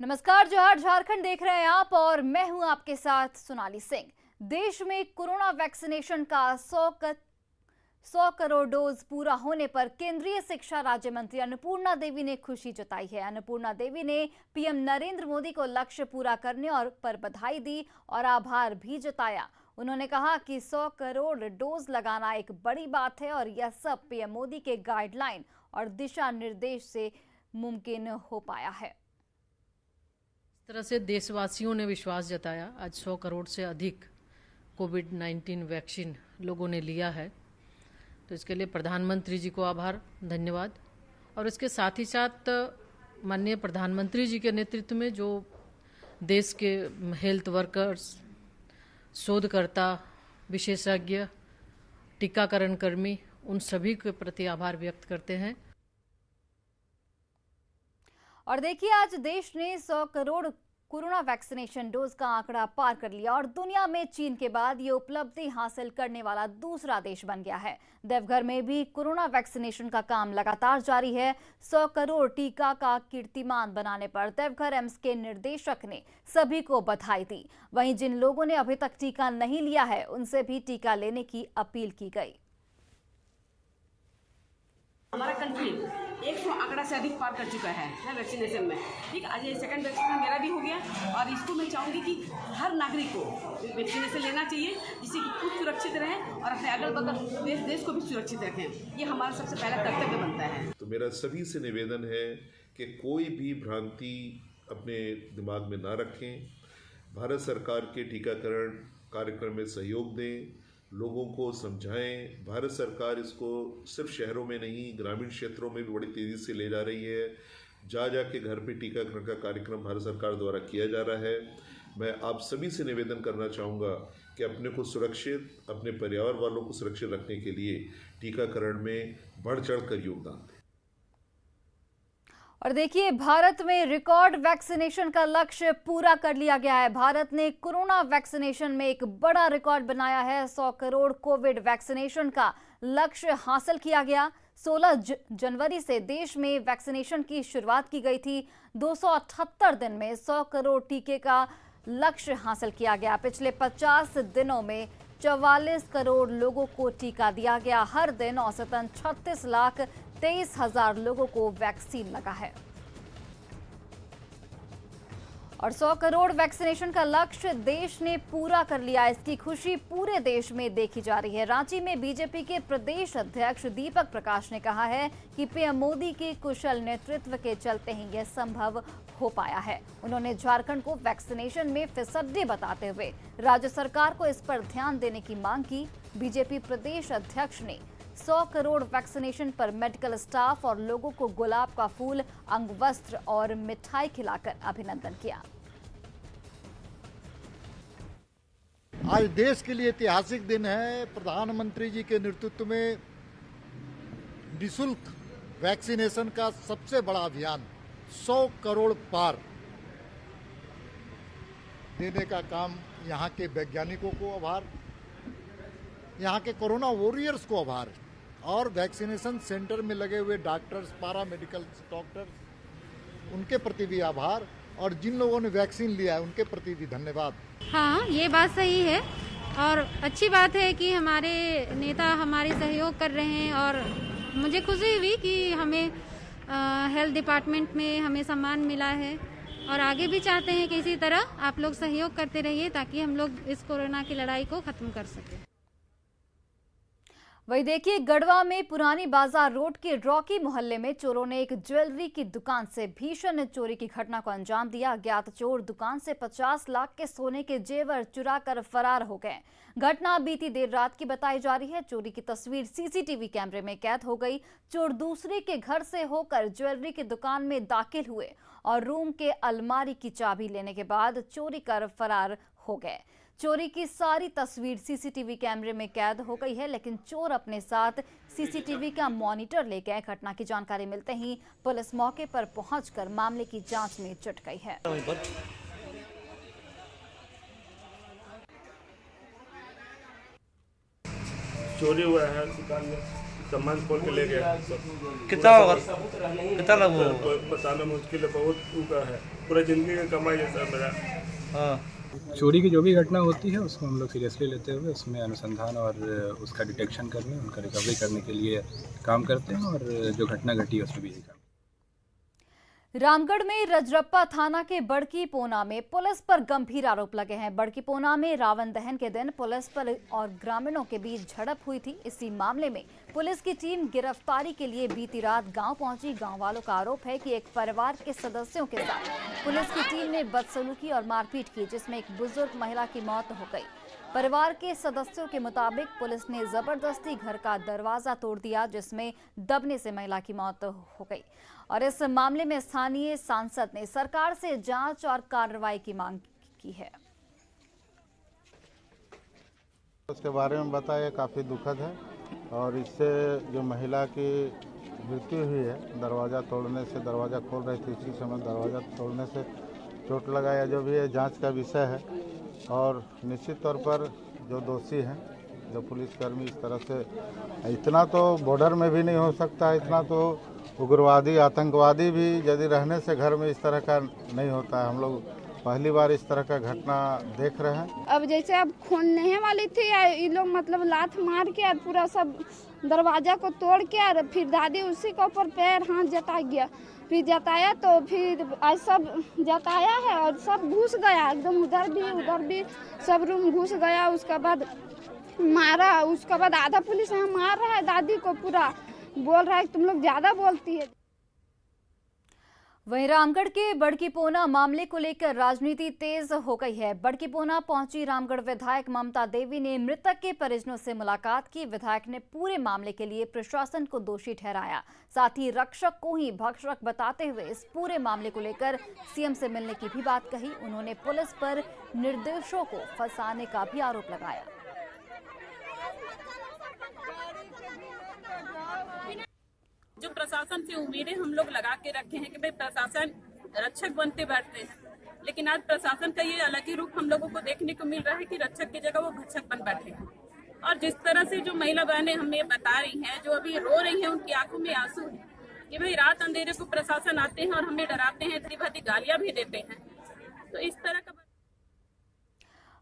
नमस्कार, जोहार। झारखंड देख रहे हैं आप और मैं हूं आपके साथ सोनाली सिंह। देश में कोरोना वैक्सीनेशन का 100 करोड़ डोज पूरा होने पर केंद्रीय शिक्षा राज्य मंत्री अन्नपूर्णा देवी ने खुशी जताई है। अन्नपूर्णा देवी ने पीएम नरेंद्र मोदी को लक्ष्य पूरा करने पर बधाई दी और आभार भी जताया। उन्होंने कहा कि 100 करोड़ डोज लगाना एक बड़ी बात है और यह सब पीएम मोदी के गाइडलाइन और दिशा निर्देश से मुमकिन हो पाया है। इस तरह से देशवासियों ने विश्वास जताया। आज 100 करोड़ से अधिक कोविड-19 वैक्सीन लोगों ने लिया है, तो इसके लिए प्रधानमंत्री जी को आभार, धन्यवाद। और इसके साथ ही साथ माननीय प्रधानमंत्री जी के नेतृत्व में जो देश के हेल्थ वर्कर्स, शोधकर्ता, विशेषज्ञ, टीकाकरण कर्मी, उन सभी के प्रति आभार व्यक्त करते हैं। और देखिए, आज देश ने 100 करोड़ कोरोना वैक्सीनेशन डोज का आंकड़ा पार कर लिया और दुनिया में चीन के बाद ये उपलब्धि हासिल करने वाला दूसरा देश बन गया है। देवघर में भी कोरोना वैक्सीनेशन का काम लगातार जारी है। 100 करोड़ टीका का कीर्तिमान बनाने पर देवघर एम्स के निर्देशक ने सभी को बधाई दी। वहीं जिन लोगों ने अभी तक टीका नहीं लिया है, उनसे भी टीका लेने की अपील की गई। हमारा कंट्री 100 आंकड़ा से अधिक पार कर चुका है वैक्सीनेशन में। ठीक, आज ये सेकंड वैक्सीनेशन मेरा भी हो गया और इसको मैं चाहूँगी कि हर नागरिक को वैक्सीनेशन लेना चाहिए, जिससे कि खुद सुरक्षित रहें और अपने अगल बगल देश को भी सुरक्षित रखें। ये हमारा सबसे पहला कर्तव्य बनता है। तो मेरा सभी से निवेदन है कि कोई भी भ्रांति अपने दिमाग में ना रखें। भारत सरकार के टीकाकरण कार्यक्रम में सहयोग दें, लोगों को समझाएं। भारत सरकार इसको सिर्फ शहरों में नहीं, ग्रामीण क्षेत्रों में भी बड़ी तेज़ी से ले जा रही है। जा के घर पे टीकाकरण का कार्यक्रम भारत सरकार द्वारा किया जा रहा है। मैं आप सभी से निवेदन करना चाहूँगा कि अपने को सुरक्षित, अपने परिवार वालों को सुरक्षित रखने के लिए टीकाकरण में बढ़ चढ़ कर योगदान दें। और देखिए, भारत में रिकॉर्ड वैक्सीनेशन का लक्ष्य पूरा कर लिया गया है। भारत ने कोरोना वैक्सीनेशन में एक बड़ा रिकॉर्ड बनाया है। 100 करोड़ कोविड वैक्सीनेशन का लक्ष्य हासिल किया गया। 16 जनवरी से देश में वैक्सीनेशन की शुरुआत की गई थी। 278 दिन में 100 करोड़ टीके का लक्ष्य हासिल किया गया। पिछले 50 दिनों में 44 करोड़ लोगों को टीका दिया गया। हर दिन औसतन 36,23,000 लोगों को वैक्सीन लगा है और 100 करोड़ वैक्सीनेशन का लक्ष्य देश ने पूरा कर लिया। इसकी खुशी पूरे देश में देखी जा रही है। रांची में बीजेपी के प्रदेश अध्यक्ष दीपक प्रकाश ने कहा है कि पीएम मोदी के कुशल नेतृत्व के चलते ही यह संभव हो पाया है। उन्होंने झारखंड को वैक्सीनेशन में फिसड्डी बताते हुए राज्य सरकार को इस पर ध्यान देने की मांग की। बीजेपी प्रदेश अध्यक्ष ने 100 करोड़ वैक्सीनेशन पर मेडिकल स्टाफ और लोगों को गुलाब का फूल, अंगवस्त्र और मिठाई खिलाकर अभिनंदन किया। आज देश के लिए ऐतिहासिक दिन है। प्रधानमंत्री जी के नेतृत्व में निःशुल्क वैक्सीनेशन का सबसे बड़ा अभियान 100 करोड़ पार देने का काम। यहाँ के वैज्ञानिकों को आभार, यहाँ के कोरोना वॉरियर्स को आभार और वैक्सीनेशन सेंटर में लगे हुए डॉक्टर्स, पारा मेडिकल डॉक्टर्स, उनके प्रति भी आभार और जिन लोगों ने वैक्सीन लिया है उनके प्रति भी धन्यवाद। हाँ, ये बात सही है और अच्छी बात है कि हमारे नेता हमारे सहयोग कर रहे हैं और मुझे खुशी हुई कि हमें हेल्थ डिपार्टमेंट में हमें सम्मान मिला है और आगे भी चाहते हैं कि इसी तरह आप लोग सहयोग करते रहिए ताकि हम लोग इस कोरोना की लड़ाई को खत्म कर सकें। वही देखिए, गढ़वा में पुरानी बाजार रोड के रॉकी मोहल्ले में चोरों ने एक ज्वेलरी की दुकान से भीषण चोरी की घटना को अंजाम दिया। अज्ञात चोर दुकान से 50 लाख के सोने के जेवर चुरा कर फरार हो गए। घटना बीती देर रात की बताई जा रही है। चोरी की तस्वीर सीसीटीवी कैमरे में कैद हो गई। चोर दूसरे के घर से होकर ज्वेलरी की दुकान में दाखिल हुए और रूम के अलमारी की चाबी लेने के बाद चोरी कर फरार हो गए। चोरी की सारी तस्वीर सीसीटीवी कैमरे में कैद हो गई है, लेकिन चोर अपने साथ सीसीटीवी का मॉनिटर ले गए। घटना की जानकारी मिलते ही पुलिस मौके पर पहुंचकर मामले की जांच में जुट गई है। चोरी हुआ है दुकान में। सामान खोल के ले गया सब। कितना होगा, कितना लग होगा? बताना मुश्किल है, बहुत ऊपर है, पूरा जिंदगी का कमाई है सर मेरा। हाँ, चोरी की जो भी घटना होती है उसको हम लोग सीरियसली लेते हुए उसमें अनुसंधान और उसका डिटेक्शन करने, उनका रिकवरी करने के लिए काम करते हैं और जो घटना घटी है उसमें भी यही काम। रामगढ़ में रजरप्पा थाना के बड़की पोना में पुलिस पर गंभीर आरोप लगे हैं। बड़की पोना में रावण दहन के दिन पुलिस पर और ग्रामीणों के बीच झड़प हुई थी। इसी मामले में पुलिस की टीम गिरफ्तारी के लिए बीती रात गांव पहुंची। गांव वालों का आरोप है कि एक परिवार के सदस्यों के साथ पुलिस की टीम ने बदसलूकी और मारपीट की, जिसमें एक बुजुर्ग महिला की मौत हो गई। परिवार के सदस्यों के मुताबिक पुलिस ने जबरदस्ती घर का दरवाजा तोड़ दिया, जिसमें दबने से महिला की मौत हो गई। और इस मामले में स्थानीय सांसद ने सरकार से जांच और कार्रवाई की मांग की है। उसके बारे में बताया, काफ़ी दुखद है और इससे जो महिला की मृत्यु हुई है दरवाज़ा तोड़ने से, दरवाज़ा खोल रही थी इसी समय दरवाज़ा तोड़ने से चोट लगा या जो भी है जांच का विषय है। और निश्चित तौर पर जो दोषी हैं, जो पुलिसकर्मी इस तरह से, इतना तो बॉर्डर में भी नहीं हो सकता, इतना तो उग्रवादी आतंकवादी भी यदि रहने से घर में इस तरह का नहीं होता है। हम लोग पहली बार इस तरह का घटना देख रहे हैं। अब जैसे अब खोलने वाली थी, ये लोग मतलब लात मार के और पूरा सब दरवाजा को तोड़ के और फिर दादी उसी के ऊपर पैर हाथ जता गया, फिर जताया तो फिर आज सब जताया है और सब घुस गया एकदम, उधर भी सब रूम घुस गया। उसके बाद मारा, उसके बाद आधा पुलिस यहाँ मार रहा है दादी को, पूरा बोल रहा है तुम लोग ज्यादा बोलती है। वहीं रामगढ़ के बड़की पोना मामले को लेकर राजनीति तेज हो गई है। बड़की पोना पहुंची रामगढ़ विधायक ममता देवी ने मृतक के परिजनों से मुलाकात की। विधायक ने पूरे मामले के लिए प्रशासन को दोषी ठहराया, साथ ही रक्षक को ही भक्षक बताते हुए इस पूरे मामले को लेकर सीएम से मिलने की भी बात कही। उन्होंने पुलिस पर निर्दोषों को फंसाने का भी आरोप लगाया। जो प्रशासन से उम्मीदें हम लोग लगा के रखे हैं कि भाई प्रशासन रक्षक बनते बैठते हैं, लेकिन आज प्रशासन का ये अलग ही रूप हम लोगों को देखने को मिल रहा है कि रक्षक की जगह वो भक्षक बन बैठे हैं। और जिस तरह से जो महिला बहनें हमें बता रही हैं, जो अभी रो रही हैं, उनकी आंखों में आंसू है कि भाई रात अंधेरे को प्रशासन आते हैं और हमें डराते हैं, इतनी भरी गालियां भी देते हैं। तो इस तरह का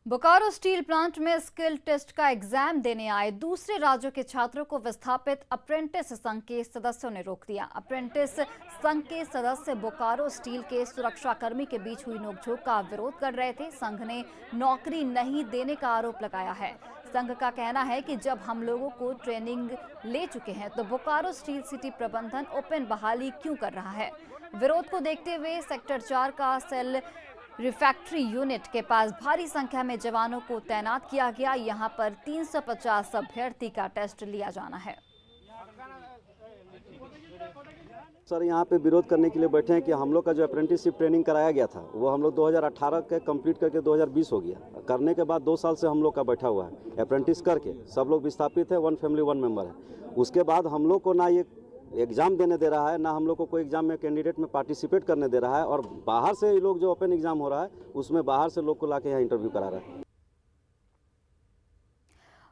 बोकारो स्टील प्लांट में स्किल टेस्ट का एग्जाम देने आए दूसरे राज्यों के छात्रों को विस्थापित अप्रेंटिस संघ के सदस्यों ने रोक दिया। अप्रेंटिस संघ के सदस्य बोकारो स्टील के सुरक्षाकर्मी के बीच हुई नोकझोंक का विरोध कर रहे थे। संघ ने नौकरी नहीं देने का आरोप लगाया है। संघ का कहना है कि जब हम लोगों को ट्रेनिंग ले चुके हैं तो बोकारो स्टील सिटी प्रबंधन ओपन बहाली क्यों कर रहा है। विरोध को देखते हुए सेक्टर 4 का सेल रिफैक्ट्री यूनिट के पास भारी संख्या में जवानों को तैनात किया गया। यहां पर 350 अभ्यर्थी का टेस्ट लिया जाना है। सर यहाँ पे विरोध करने के लिए बैठे हैं कि हम लोग का जो अप्रेंटिसशिप ट्रेनिंग कराया गया था वो हम लोग 2018 के कंप्लीट करके 2020 हो गया। करने के बाद 2 साल से हम लोग का बैठा हुआ है। अप्रेंटिस करके सब लोग विस्थापित है, 1 फैमिली 1 मेंबर है। उसके बाद हम लोग को ना ये एग्ज़ाम देने दे रहा है, ना हम लोग को कोई एग्ज़ाम में कैंडिडेट में पार्टिसिपेट करने दे रहा है। और बाहर से लोग जो ओपन एग्ज़ाम हो रहा है उसमें बाहर से लोग को लाके यहाँ इंटरव्यू करा रहा है।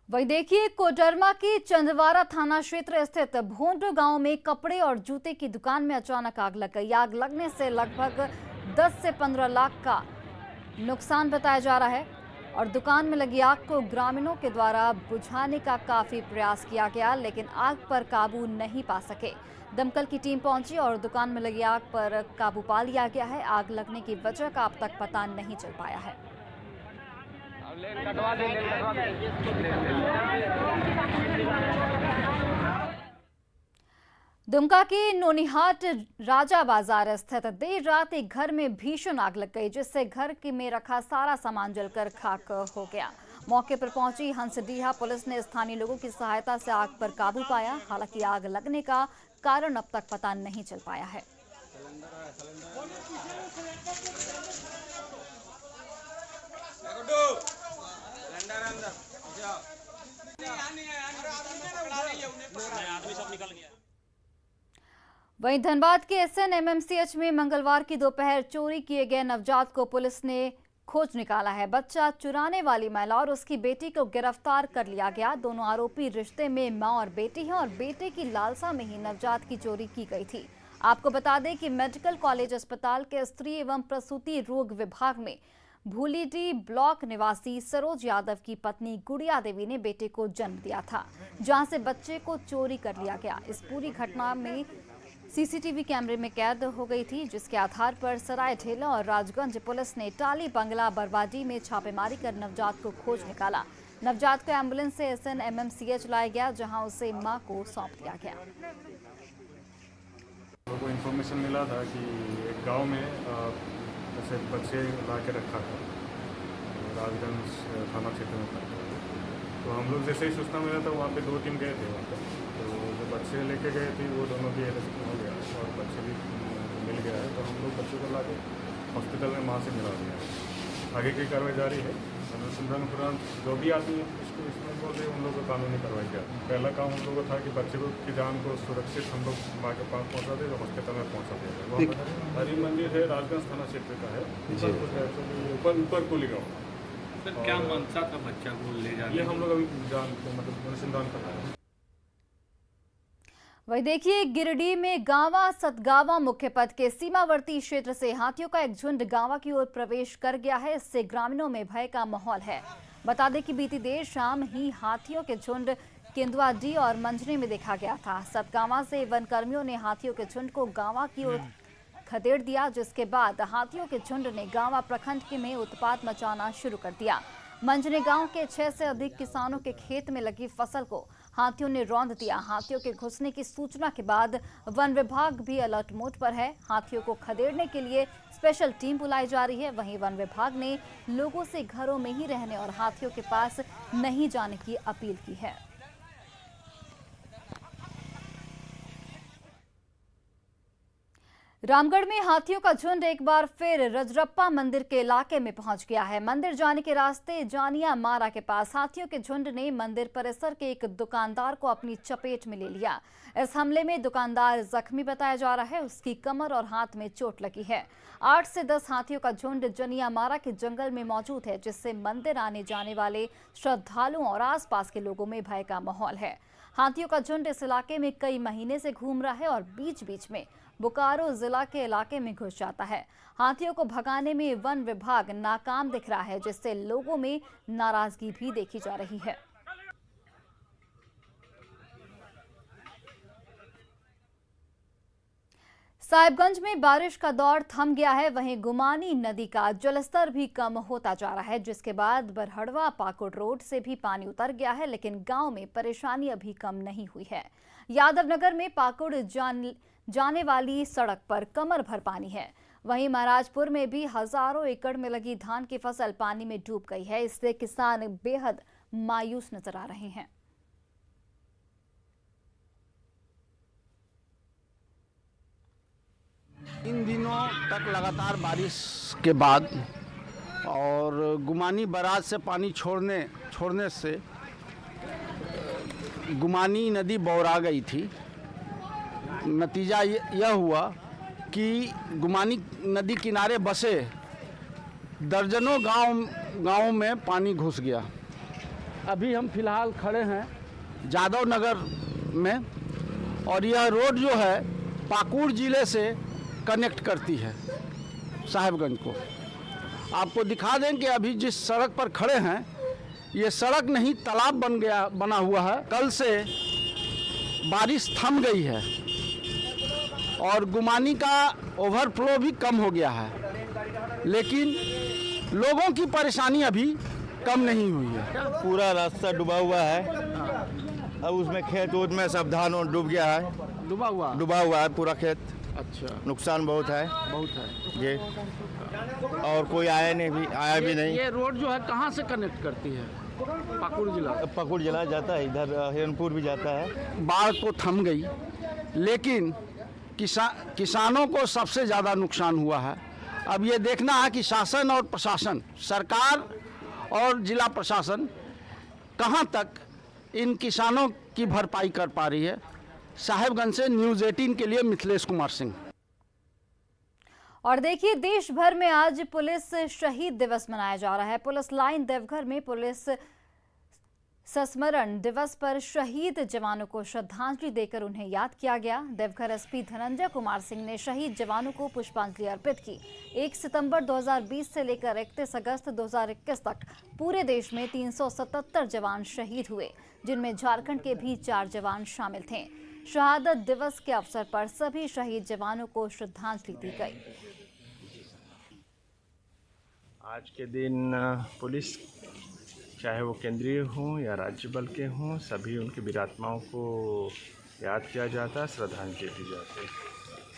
वहीं देखिए, कोडरमा के चंदवारा थाना क्षेत्र स्थित भोंडो गांव में कपड़े और जूते की दुकान में अचानक आग लग गई। आग लगने से लगभग 10 से 15 लाख का नुकसान बताया जा रहा है और दुकान में लगी आग को ग्रामीणों के द्वारा बुझाने का काफी प्रयास किया गया, लेकिन आग पर काबू नहीं पा सके। दमकल की टीम पहुंची और दुकान में लगी आग पर काबू पा लिया गया है। आग लगने की वजह का अब तक पता नहीं चल पाया है। दुमका के नोनिहाट राजा बाजार स्थित देर रात एक घर में भीषण आग लग गई, जिससे घर में रखा सारा सामान जलकर खाक हो गया। मौके पर पहुंची हंसडीहा पुलिस ने स्थानीय लोगों की सहायता से आग पर काबू पाया। हालांकि आग लगने का कारण अब तक पता नहीं चल पाया है। वहीं धनबाद के SN MMCH में मंगलवार की दोपहर चोरी किए गए नवजात को पुलिस ने खोज निकाला है। बच्चा चुराने वाली महिला और उसकी बेटी को गिरफ्तार कर लिया गया। दोनों आरोपी रिश्ते में मां और बेटी हैं और बेटे की लालसा में ही नवजात की चोरी की गई थी। आपको बता दें कि मेडिकल कॉलेज अस्पताल के स्त्री एवं प्रसूति रोग विभाग में भूलीडी ब्लॉक निवासी सरोज यादव की पत्नी गुड़िया देवी ने बेटे को जन्म दिया था, जहां से बच्चे को चोरी कर लिया गया। इस पूरी घटना में सीसीटीवी कैमरे में कैद हो गई थी, जिसके आधार पर सराय ढेला और राजगंज पुलिस ने टाली बंगला बरवाडी में छापेमारी कर नवजात को खोज निकाला। नवजात को एम्बुलेंस से SNMMCH लाया गया, जहां उसे मां को सौंप दिया गया। लोगों को इन्फॉर्मेशन मिला था कि एक गांव में जैसे बच्चे ला के रखा था, राजगंज थाना क्षेत्र में था। तो हम लोग जैसे ही सूचना मिला था वहाँ पे 2 टीम गए थे वहाँ पर। तो जो बच्चे लेके गए थे वो दोनों भी अरेस्ट हो गया और बच्चे भी मिल गया है। तो हम लोग बच्चों को ला के हॉस्पिटल में माँ से मिला दिया है। आगे की कार्रवाई जारी है। अनुसंधान उपरांत जो भी आदमी इसको इसमें बोल रहे उन लोगों को कानूनी कार्रवाई किया। पहला काम हम लोगों को था कि बच्चे की जान को सुरक्षित हम लोग माँ के पास पहुँचा दे, तो हॉस्पिटल में पहुँचा दिया। हरी मंदिर है, राजगंज थाना क्षेत्र का है, ऊपर कुली गाँव। सर क्या मंशा था बच्चा को ले जाने? ये हम लोग अभी मतलब अनुसंधान कर रहे हैं। वही देखिए, गिरिडीह में गांवा सतगावा मुख्य पथ के सीमावर्ती क्षेत्र से हाथियों का एक झुंड गांवा की ओर प्रवेश कर गया है। इससे ग्रामीणों में भय का माहौल है। बता दें कि बीती देर शाम ही हाथियों के झुंड केंदुआडी और मंझने में देखा गया था। सतगावा से वन कर्मियों ने हाथियों के झुंड को गांवा की ओर खदेड़ दिया, जिसके बाद हाथियों के झुंड ने गांवा प्रखंड में उत्पात मचाना शुरू कर दिया। मंझने गांव के 6 से अधिक किसानों के खेत में लगी फसल को हाथियों ने रौंद दिया। हाथियों के घुसने की सूचना के बाद वन विभाग भी अलर्ट मोड पर है। हाथियों को खदेड़ने के लिए स्पेशल टीम बुलाई जा रही है। वहीं वन विभाग ने लोगों से घरों में ही रहने और हाथियों के पास नहीं जाने की अपील की है। रामगढ़ में हाथियों का झुंड एक बार फिर रजरप्पा मंदिर के इलाके में पहुंच गया है। मंदिर जाने के रास्ते जानिया मारा के पास हाथियों के झुंड ने मंदिर परिसर के एक दुकानदार को अपनी चपेट में ले लिया। इस हमले में दुकानदार जख्मी बताया जा रहा है। उसकी कमर और हाथ में चोट लगी है। 8 से 10 हाथियों का झुंड जनिया मारा के जंगल में मौजूद है, जिससे मंदिर आने जाने वाले श्रद्धालुओं और आसपास के लोगों में भय का माहौल है। हाथियों का झुंड इस इलाके में कई महीने से घूम रहा है और बीच बीच में बोकारो जिला के इलाके में घुस जाता है। हाथियों को भगाने में वन विभाग नाकाम दिख रहा है, जिससे लोगों में नाराजगी भी देखी जा रही है। साहिबगंज में बारिश का दौर थम गया है। वहीं गुमानी नदी का जलस्तर भी कम होता जा रहा है, जिसके बाद बरहड़वा पाकुड़ रोड से भी पानी उतर गया है, लेकिन गांव में परेशानी अभी कम नहीं हुई है। यादवनगर में पाकुड़ जाने वाली सड़क पर कमर भर पानी है। वहीं महाराजपुर में भी हजारों एकड़ में लगी धान की फसल पानी में डूब गई है। इससे किसान बेहद मायूस नजर आ रहे हैं। इन दिनों तक लगातार बारिश के बाद और गुमानी बराज से पानी छोड़ने से गुमानी नदी बौरा गई थी। नतीजा यह हुआ कि गुमानी नदी किनारे बसे दर्जनों गांव में पानी घुस गया। अभी हम फिलहाल खड़े हैं जादव नगर में और यह रोड जो है पाकुड़ जिले से कनेक्ट करती है साहिबगंज को। आपको दिखा दें कि अभी जिस सड़क पर खड़े हैं ये सड़क नहीं तालाब बना हुआ है। कल से बारिश थम गई है और गुमानी का ओवरफ्लो भी कम हो गया है, लेकिन लोगों की परेशानी अभी कम नहीं हुई है। पूरा रास्ता डूबा हुआ है। अब उसमें खेत में सब धान डूब गया है। डूबा हुआ है पूरा खेत। अच्छा, नुकसान बहुत है ये। और कोई आया भी नहीं। ये रोड जो है कहाँ से कनेक्ट करती है? पाकुड़ जिला जाता है, इधर हिरनपुर भी जाता है। बाढ़ तो थम गई, लेकिन किसानों को सबसे ज़्यादा नुकसान हुआ है। अब ये देखना है कि शासन और प्रशासन, सरकार और जिला प्रशासन कहां तक इन किसानों की भरपाई कर पा रही है। साहिबगंज से न्यूज़ 18 के लिए मिथिलेश कुमार सिंह। और देखिए, देश भर में आज पुलिस शहीद दिवस मनाया जा रहा है। पुलिस लाइन देवघर में पुलिस संस्मरण दिवस पर शहीद जवानों को श्रद्धांजलि देकर उन्हें याद किया गया। देवघर एसपी धनंजय कुमार सिंह ने शहीद जवानों को पुष्पांजलि अर्पित की। 1 सितंबर 2020 से लेकर 31 अगस्त 2021 तक पूरे देश में 377 जवान शहीद हुए, जिनमें झारखंड के भी 4 जवान शामिल थे। शहादत दिवस के अवसर पर सभी शहीद जवानों को श्रद्धांजलि दी गई। आज के दिन पुलिस, चाहे वो केंद्रीय हों या राज्य बल के हों, सभी उनकी वीरात्माओं को याद किया जाता, श्रद्धांजलि दी जाती।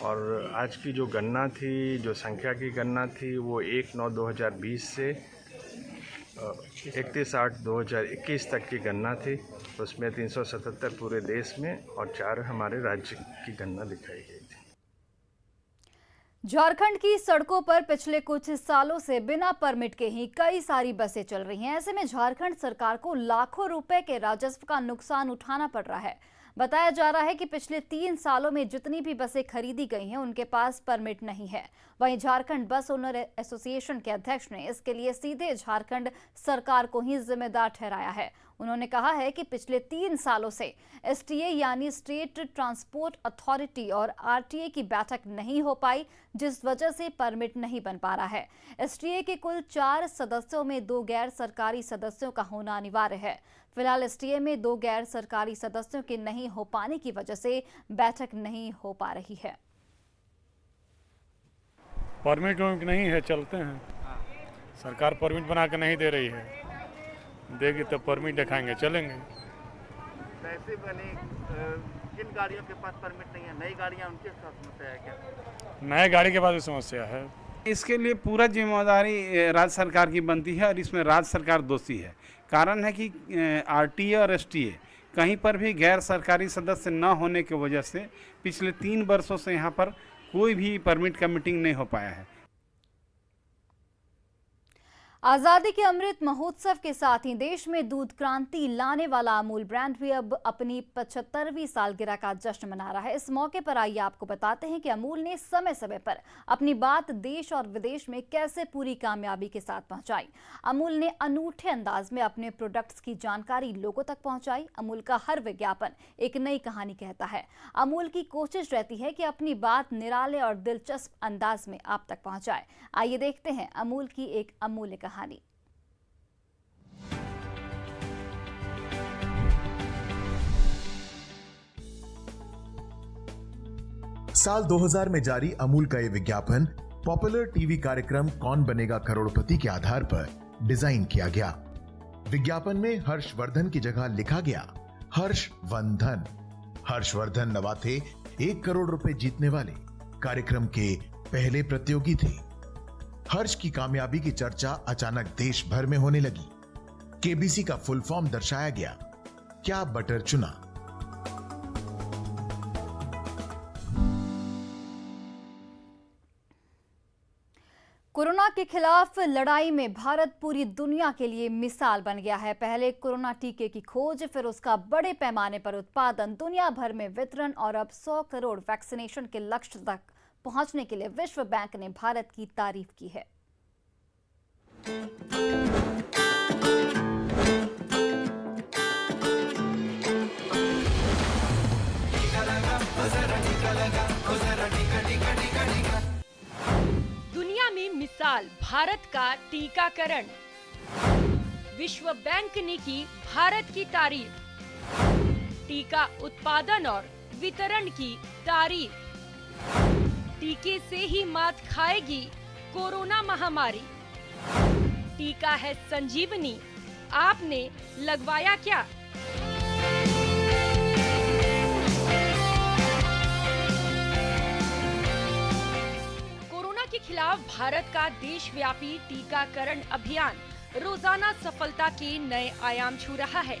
और आज की जो गणना थी, जो संख्या की गणना थी, वो 1/9/2020 से 31/8/2021 तक की गणना थी। उसमें 377 पूरे देश में और 4 हमारे राज्य की गणना दिखाई गई थी। झारखंड की सड़कों पर पिछले कुछ सालों से बिना परमिट के ही कई सारी बसें चल रही हैं। ऐसे में झारखंड सरकार को लाखों रुपए के राजस्व का नुकसान उठाना पड़ रहा है। बताया जा रहा है कि पिछले 3 सालों में जितनी भी बसें खरीदी गई हैं, उनके पास परमिट नहीं है। वहीं झारखंड बस ओनर एसोसिएशन के अध्यक्ष ने इसके लिए सीधे झारखंड सरकार को ही जिम्मेदार ठहराया है। उन्होंने कहा है कि पिछले 3 सालों से एसटीए यानी स्टेट ट्रांसपोर्ट अथॉरिटी और आरटीए की बैठक नहीं हो पाई, जिस वजह से परमिट नहीं बन पा रहा है। एसटीए के कुल 4 सदस्यों में 2 गैर सरकारी सदस्यों का होना अनिवार्य है। फिलहाल एसटीए में 2 गैर सरकारी सदस्यों के नहीं हो पाने की वजह से बैठक नहीं हो पा रही है। परमिट नहीं है, चलते हैं। सरकार परमिट बना के नहीं दे रही है, देगी तो परमिट दिखाएंगे, चलेंगे। वैसे बने किन गाड़ियों के पास परमिट नहीं है? नई गाड़ियां, उनके साथ समस्या है क्या? नए गाड़ी के पास भी समस्या है। इसके लिए पूरा जिम्मेदारी राज्य सरकार की बनती है और इसमें राज्य सरकार दोषी है। कारण है कि आरटीए और एसटीए कहीं पर भी गैर सरकारी सदस्य न होने की वजह से पिछले 3 वर्षों से यहाँ पर कोई भी परमिट का मीटिंग नहीं हो पाया है। आजादी के अमृत महोत्सव के साथ ही देश में दूध क्रांति लाने वाला अमूल ब्रांड भी अब अपनी 75वीं सालगिरह का जश्न मना रहा है। इस मौके पर आइए आपको बताते हैं कि अमूल ने समय समय पर अपनी बात देश और विदेश में कैसे पूरी कामयाबी के साथ पहुंचाई। अमूल ने अनूठे अंदाज में अपने प्रोडक्ट्स की जानकारी लोगों तक पहुंचाई। अमूल का हर विज्ञापन एक नई कहानी कहता है। अमूल की कोशिश रहती है कि अपनी बात निराले और दिलचस्प अंदाज में आप तक पहुंचाए। आइए देखते हैं अमूल की एक अमूल्य कहानी। साल 2000 में जारी अमूल का ये विज्ञापन पॉपुलर टीवी कार्यक्रम कौन बनेगा करोड़पति के आधार पर डिजाइन किया गया। विज्ञापन में हर्षवर्धन की जगह लिखा गया हर्षवर्धन। हर्षवर्धन नवाथे 1 करोड़ रुपए जीतने वाले कार्यक्रम के पहले प्रतियोगी थे। हर्ष की कामयाबी की चर्चा अचानक देश भर में होने लगी। केबीसी का फुल फॉर्म दर्शाया गया, क्या बटर चुना। कोरोना के खिलाफ लड़ाई में भारत पूरी दुनिया के लिए मिसाल बन गया है। पहले कोरोना टीके की खोज, फिर उसका बड़े पैमाने पर उत्पादन, दुनिया भर में वितरण और अब 100 करोड़ वैक्सीनेशन के लक्ष्य तक पहुंचने के लिए विश्व बैंक ने भारत की तारीफ की है। दुनिया में मिसाल भारत का टीकाकरण। विश्व बैंक ने की भारत की तारीफ। टीका उत्पादन और वितरण की तारीफ। टीके से ही मात खाएगी कोरोना महामारी। टीका है संजीवनी, आपने लगवाया क्या? कोरोना के खिलाफ भारत का देशव्यापी टीकाकरण अभियान रोजाना सफलता के नए आयाम छू रहा है।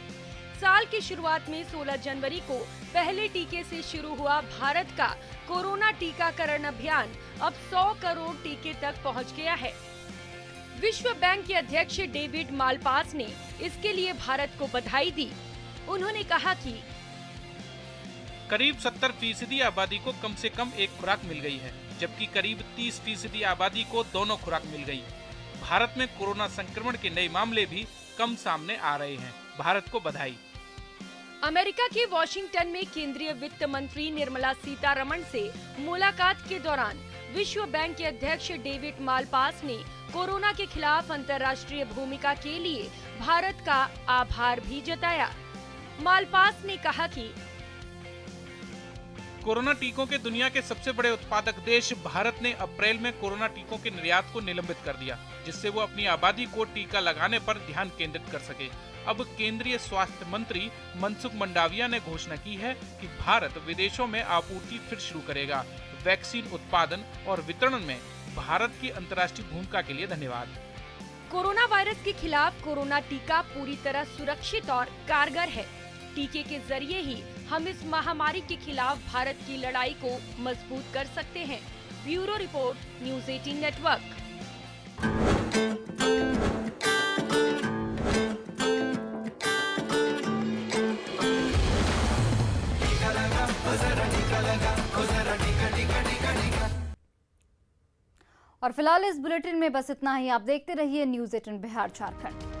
साल की शुरुआत में 16 जनवरी को पहले टीके से शुरू हुआ भारत का कोरोना टीकाकरण अभियान अब 100 करोड़ टीके तक पहुंच गया है। विश्व बैंक के अध्यक्ष डेविड मालपास ने इसके लिए भारत को बधाई दी। उन्होंने कहा कि करीब 70% आबादी को कम से कम एक खुराक मिल गई है। जबकि करीब 30% आबादी को दोनों खुराक मिल गई। भारत में कोरोना संक्रमण के नए मामले भी कम सामने आ रहे हैं। भारत को बधाई। अमेरिका के वॉशिंगटन में केंद्रीय वित्त मंत्री निर्मला सीतारमण से मुलाकात के दौरान विश्व बैंक के अध्यक्ष डेविड मालपास ने कोरोना के खिलाफ अंतर्राष्ट्रीय भूमिका के लिए भारत का आभार भी जताया। मालपास ने कहा कि कोरोना टीकों के दुनिया के सबसे बड़े उत्पादक देश भारत ने अप्रैल में कोरोना टीकों के निर्यात को निलंबित कर दिया, जिससे वो अपनी आबादी को टीका लगाने पर ध्यान केंद्रित कर सके। अब केंद्रीय स्वास्थ्य मंत्री मनसुख मंडाविया ने घोषणा की है कि भारत विदेशों में आपूर्ति फिर शुरू करेगा। वैक्सीन उत्पादन और वितरण में भारत की अंतर्राष्ट्रीय भूमिका के लिए धन्यवाद। कोरोना वायरस के खिलाफ कोरोना टीका पूरी तरह सुरक्षित और कारगर है। टीके के जरिए ही हम इस महामारी के खिलाफ भारत की लड़ाई को मजबूत कर सकते हैं। Bureau report, news 18 network. और फिलहाल इस बुलेटिन में बस इतना ही। आप देखते रहिए न्यूज़ 18 बिहार झारखंड।